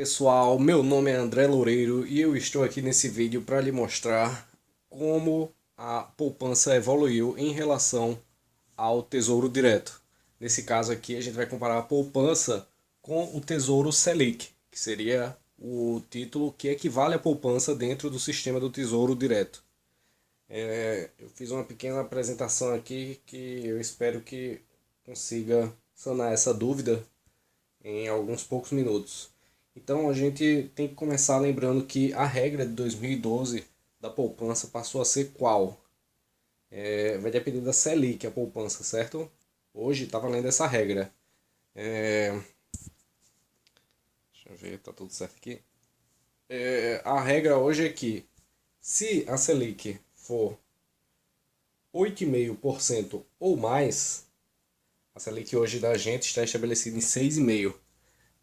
Pessoal, meu nome é André Loureiro e eu estou aqui nesse vídeo para lhe mostrar como a poupança evoluiu em relação ao Tesouro Direto. Nesse caso aqui a gente vai comparar a poupança com o Tesouro Selic, que seria o título que equivale à poupança dentro do sistema do Tesouro Direto. Eu fiz uma pequena apresentação aqui que eu espero que consiga sanar essa dúvida em alguns poucos minutos. Então a gente tem que começar lembrando que a regra de 2012 da poupança passou a ser qual? Vai depender da Selic, a poupança, certo? Hoje está valendo essa regra. Deixa eu ver, tá tudo certo aqui. A regra hoje é que se a Selic for 8,5% ou mais, a Selic hoje da gente está estabelecida em 6,5%.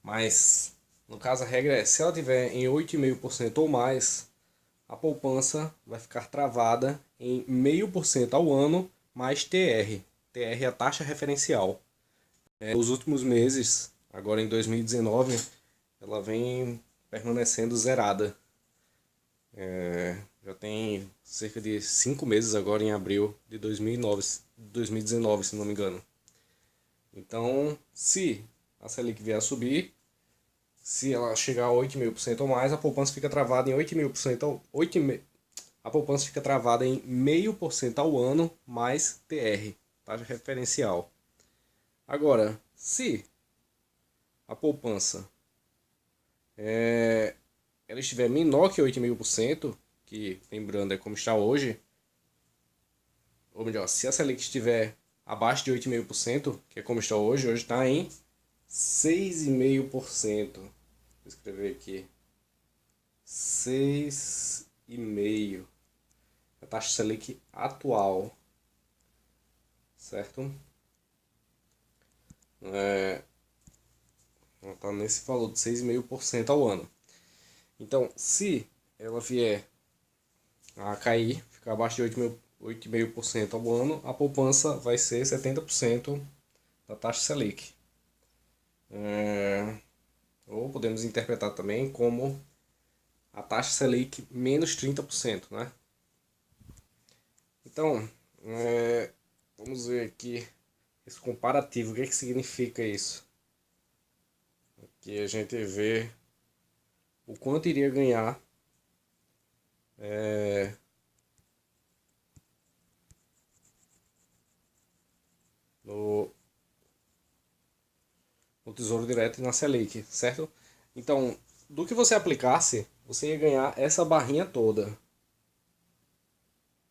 Mas, no caso, a regra é, se ela tiver em 8,5% ou mais, a poupança vai ficar travada em 0,5% ao ano mais TR. TR é a taxa referencial. Nos últimos meses, agora em 2019, ela vem permanecendo zerada. Já tem cerca de 5 meses agora em abril de 2019, se não me engano. Então, se a Selic vier a subir, se ela chegar a 8,5% ou mais, a poupança fica travada em 8,5% a poupança fica travada em 0,5% ao ano mais TR, taxa referencial. Agora, se a poupança ela estiver menor que 8,5%, que lembrando é como está hoje, ou melhor, se a Selic estiver abaixo de 8,5%, que é como está hoje está em 6,5%. Vou escrever aqui. 6,5%. A taxa Selic atual, certo? Ela está nesse valor de 6,5% ao ano. Então, se ela vier a cair, ficar abaixo de 8,5% ao ano, a poupança vai ser 70% da taxa Selic. Ou podemos interpretar também como a taxa Selic menos 30%, né? Então, vamos ver aqui esse comparativo, o que significa isso? Aqui a gente vê o quanto iria ganhar no, no Tesouro Direto e na Selic, certo? Então, do que você aplicasse, você ia ganhar essa barrinha toda.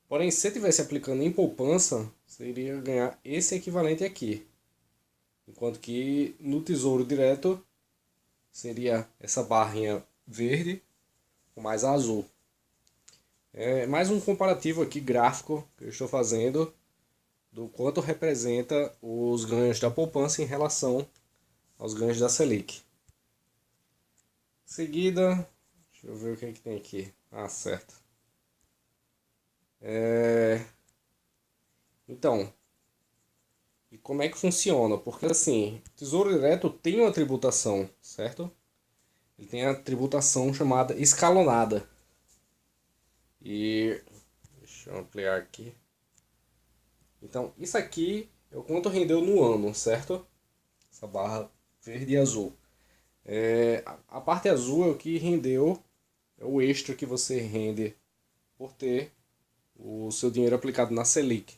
Porém, se você estivesse aplicando em poupança, você iria ganhar esse equivalente aqui. Enquanto que no Tesouro Direto seria essa barrinha verde com mais azul. É mais um comparativo aqui gráfico que eu estou fazendo do quanto representa os ganhos da poupança em relação aos ganhos da Selic. Em seguida, deixa eu ver o que, que tem aqui. Ah, certo. Então, e como é que funciona? Porque assim, o Tesouro Direto tem uma tributação, certo? Ele tem a tributação chamada escalonada. E deixa eu ampliar aqui. Então, isso aqui é o quanto rendeu no ano, certo? Essa barra verde e azul. A parte azul é o que rendeu, é o extra que você rende por ter o seu dinheiro aplicado na Selic.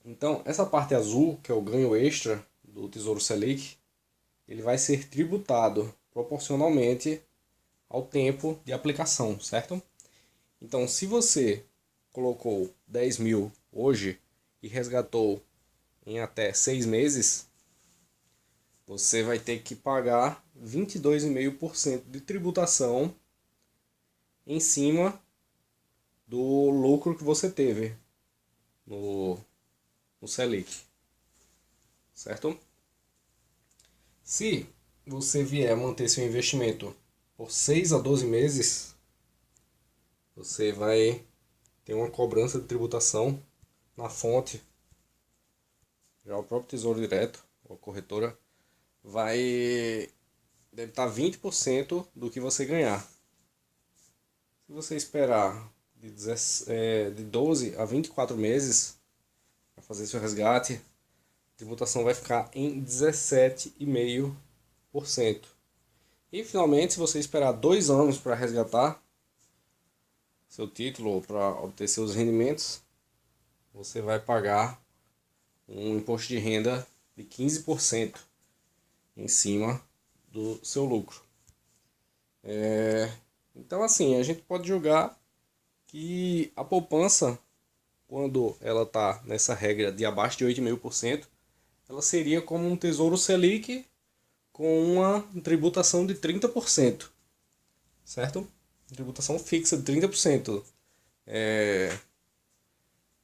Então, essa parte azul, que é o ganho extra do Tesouro Selic, ele vai ser tributado proporcionalmente ao tempo de aplicação, certo? Então, se você colocou 10 mil hoje e resgatou em até 6 meses, você vai ter que pagar 22,5% de tributação em cima do lucro que você teve no Selic, certo? Se você vier a manter seu investimento por 6 a 12 meses, você vai ter uma cobrança de tributação na fonte. Já o próprio Tesouro Direto, ou a corretora, vai deve estar 20% do que você ganhar. Se você esperar de 12 a 24 meses para fazer seu resgate, a tributação vai ficar em 17,5%. E finalmente, se você esperar 2 anos para resgatar seu título ou para obter seus rendimentos, você vai pagar um imposto de renda de 15% em cima do seu lucro. Então, assim, a gente pode julgar que a poupança, quando ela está nessa regra de abaixo de 8,5%, ela seria como um Tesouro Selic com uma tributação de 30%, certo? Tributação fixa de 30%.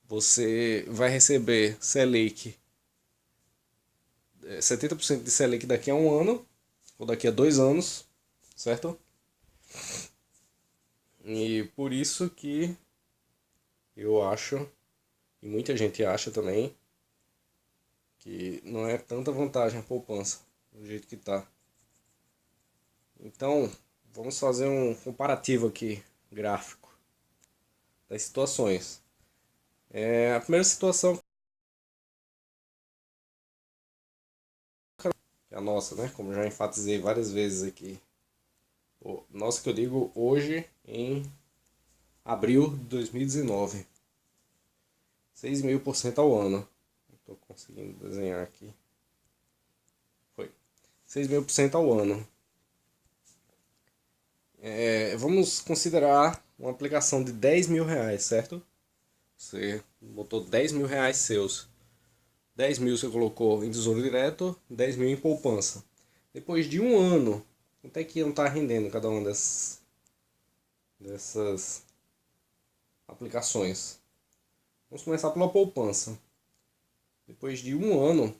Você vai receber Selic, 70% de Selic daqui a um ano, ou daqui a 2 anos, certo? E por isso que eu acho, e muita gente acha também, que não é tanta vantagem a poupança, do jeito que está. Então, vamos fazer um comparativo aqui, gráfico, das situações. A primeira situação é a nossa, né? Como já enfatizei várias vezes aqui. Nossa, que eu digo hoje, em abril de 2019. 6,5% ao ano. Estou conseguindo desenhar aqui. Foi. 6,5% ao ano. Vamos considerar uma aplicação de 10 mil reais, certo? Você botou 10 mil reais seus. 10 mil você colocou em tesouro direto, 10 mil em poupança. Depois de um ano, quanto é que não está rendendo cada uma dessas aplicações? Vamos começar pela poupança. Depois de um ano,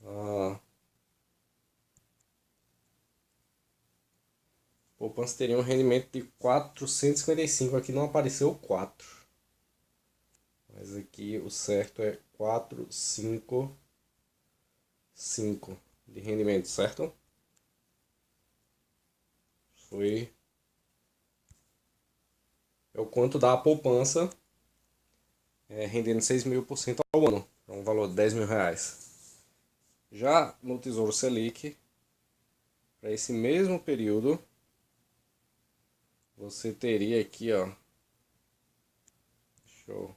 a poupança teria um rendimento de 455. Aqui não apareceu 4. Mas aqui o certo é 455 de rendimento, certo? É o quanto dá a poupança rendendo 6,5% ao ano. É um valor de 10 mil reais. Já no Tesouro Selic, para esse mesmo período, você teria aqui, ó. Deixa eu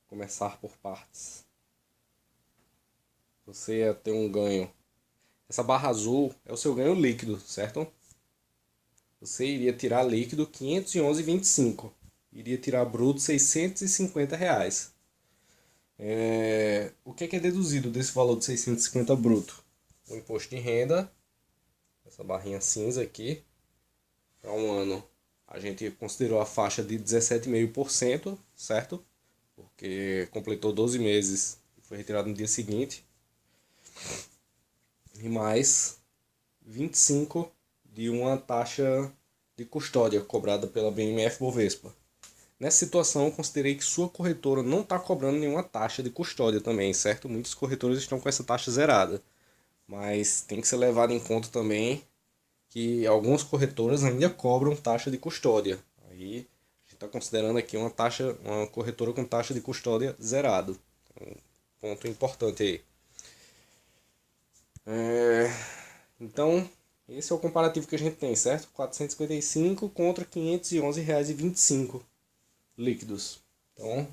começar por partes. Você ia ter um ganho. Essa barra azul é o seu ganho líquido, certo? Você iria tirar líquido 511,25. Iria tirar bruto 650 reais. O que é deduzido desse valor de 650 bruto? O imposto de renda, essa barrinha cinza aqui, para um ano a gente considerou a faixa de 17,5%, certo? Porque completou 12 meses e foi retirado no dia seguinte. E mais 25 de uma taxa de custódia cobrada pela BMF Bovespa. Nessa situação, eu considerei que sua corretora não está cobrando nenhuma taxa de custódia também, certo? Muitos corretores estão com essa taxa zerada. Mas tem que ser levado em conta também que algumas corretoras ainda cobram taxa de custódia. Aí a gente está considerando aqui uma corretora com taxa de custódia zerado. Um ponto importante aí. Então, esse é o comparativo que a gente tem, certo? 455 contra R$ 511,25 líquidos. Então,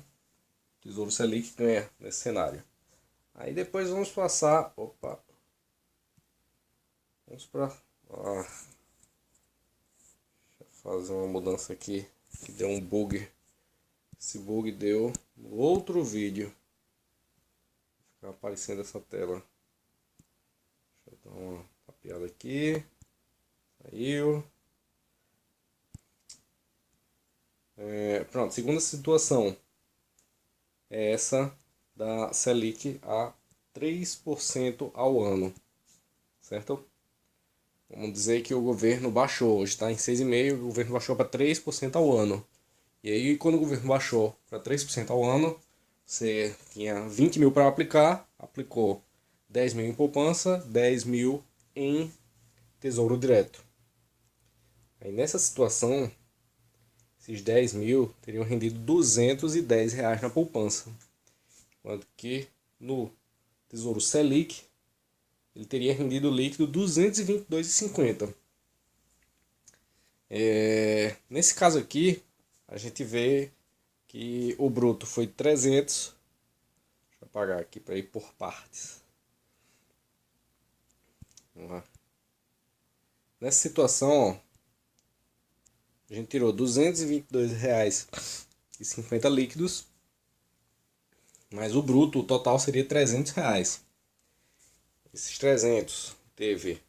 Tesouro Selic ganha nesse cenário. Aí depois vamos passar... Vamos para... deixa eu fazer uma mudança aqui, que deu um bug. Esse bug deu no outro vídeo. Fica aparecendo essa tela. Deixa eu dar uma tapeada aqui. Saiu. Pronto, segunda situação é essa da Selic a 3% ao ano, certo? Vamos dizer que o governo baixou, hoje está em 6,5%, o governo baixou para 3% ao ano. E aí, quando o governo baixou para 3% ao ano, você tinha 20 mil para aplicar, aplicou 10 mil em poupança, 10 mil em Tesouro Direto. Aí nessa situação, esses 10 mil teriam rendido R$ 210 na poupança, enquanto que no Tesouro Selic ele teria rendido líquido R$ 222,50. Nesse caso aqui, a gente vê que o bruto foi 300. Deixa eu apagar aqui para ir por partes. Vamos lá. Nessa situação, ó, a gente tirou R$ 222,50 líquidos, mas o bruto, o total seria R$ 300. Esses 300 teve R$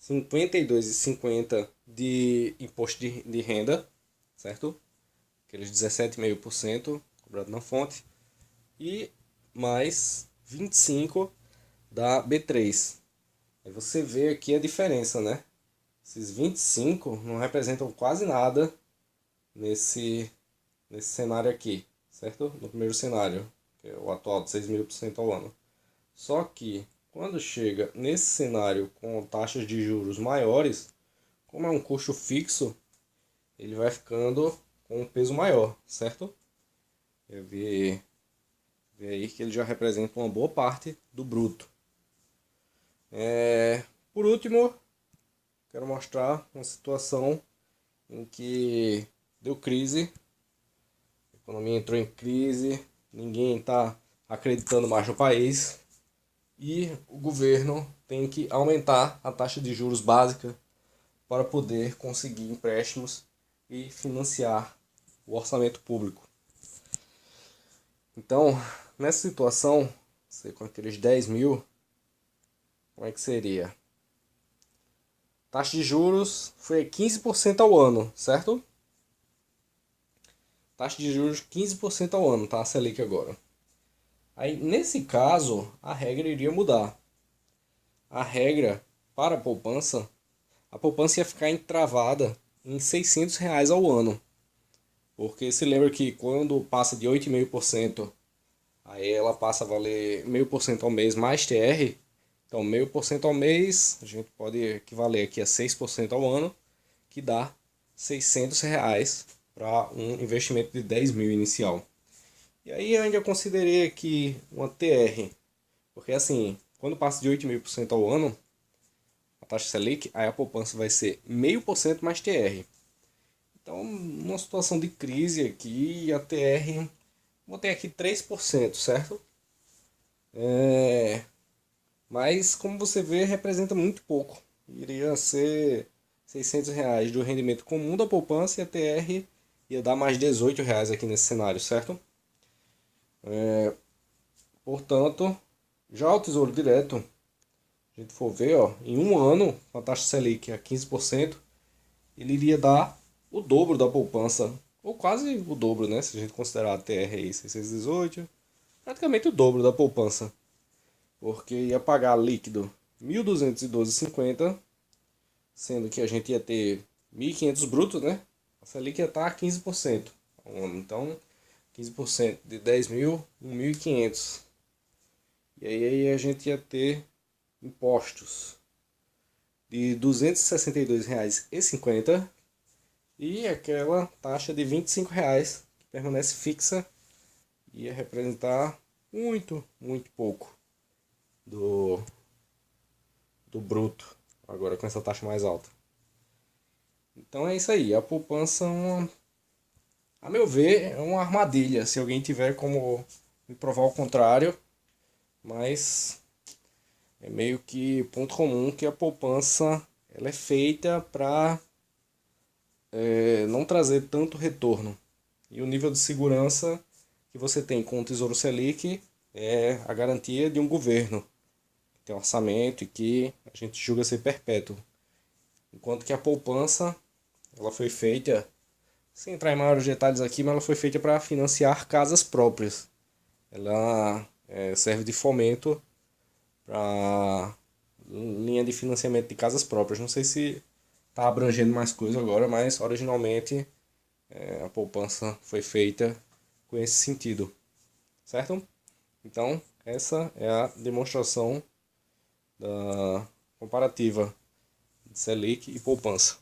52,50 de imposto de renda, certo? Aqueles 17,5% cobrado na fonte, e mais 25 da B3. Aí você vê aqui a diferença, né? Esses 25 não representam quase nada nesse cenário aqui, certo? No primeiro cenário, que é o atual de 6.000% ao ano. Só que quando chega nesse cenário com taxas de juros maiores, como é um custo fixo, ele vai ficando com um peso maior, certo? Vê aí que ele já representa uma boa parte do bruto. Por último, quero mostrar uma situação em que deu crise, a economia entrou em crise, ninguém está acreditando mais no país e o governo tem que aumentar a taxa de juros básica para poder conseguir empréstimos e financiar o orçamento público. Então, nessa situação, você com aqueles 10 mil, como é que seria? Taxa de juros foi 15% ao ano, certo? Taxa de juros 15% ao ano, tá? A Selic agora. Aí, nesse caso, a regra iria mudar. A regra para a poupança ia ficar entravada em R$ 600 ao ano. Porque se lembra que quando passa de 8,5%, aí ela passa a valer 0,5% ao mês mais TR. Então, 0,5% ao mês, a gente pode equivaler aqui a 6% ao ano, que dá R$ 600 para um investimento de 10 mil inicial. E aí eu ainda considerei aqui uma TR, porque assim, quando passa de 8,5% ao ano, a taxa Selic, aí a poupança vai ser 0,5% mais TR. Então, numa situação de crise aqui, a TR, vou ter aqui 3%, certo? Mas, como você vê, representa muito pouco. Iria ser R$ 600 do rendimento comum da poupança e a TR ia dar mais R$ 18 aqui nesse cenário, certo? Portanto, já o Tesouro Direto, a gente for ver, ó, em um ano, com a taxa Selic a 15%, ele iria dar o dobro da poupança, ou quase o dobro, né? Se a gente considerar a TR aí 618, praticamente o dobro da poupança. Porque ia pagar líquido 1.212,50, sendo que a gente ia ter 1.500 brutos, né? A Selic ia estar a 15% ao ano. Então, 15% de 10 mil, 1.500. E aí a gente ia ter impostos de R$ 262,50 e aquela taxa de R$ 25 que permanece fixa, ia representar muito, muito pouco do bruto, agora com essa taxa mais alta. Então é isso aí, a poupança, a meu ver, é uma armadilha, se alguém tiver como me provar o contrário, mas é meio que ponto comum que a poupança ela é feita para não trazer tanto retorno. E o nível de segurança que você tem com o Tesouro Selic é a garantia de um governo que tem orçamento e que a gente julga ser perpétuo. Enquanto que a poupança ela foi feita, sem entrar em maiores detalhes aqui, mas ela foi feita para financiar casas próprias. Ela serve de fomento para linha de financiamento de casas próprias. Não sei se está abrangendo mais coisa agora, mas originalmente a poupança foi feita com esse sentido, certo? Então, essa é a demonstração da comparativa de Selic e poupança.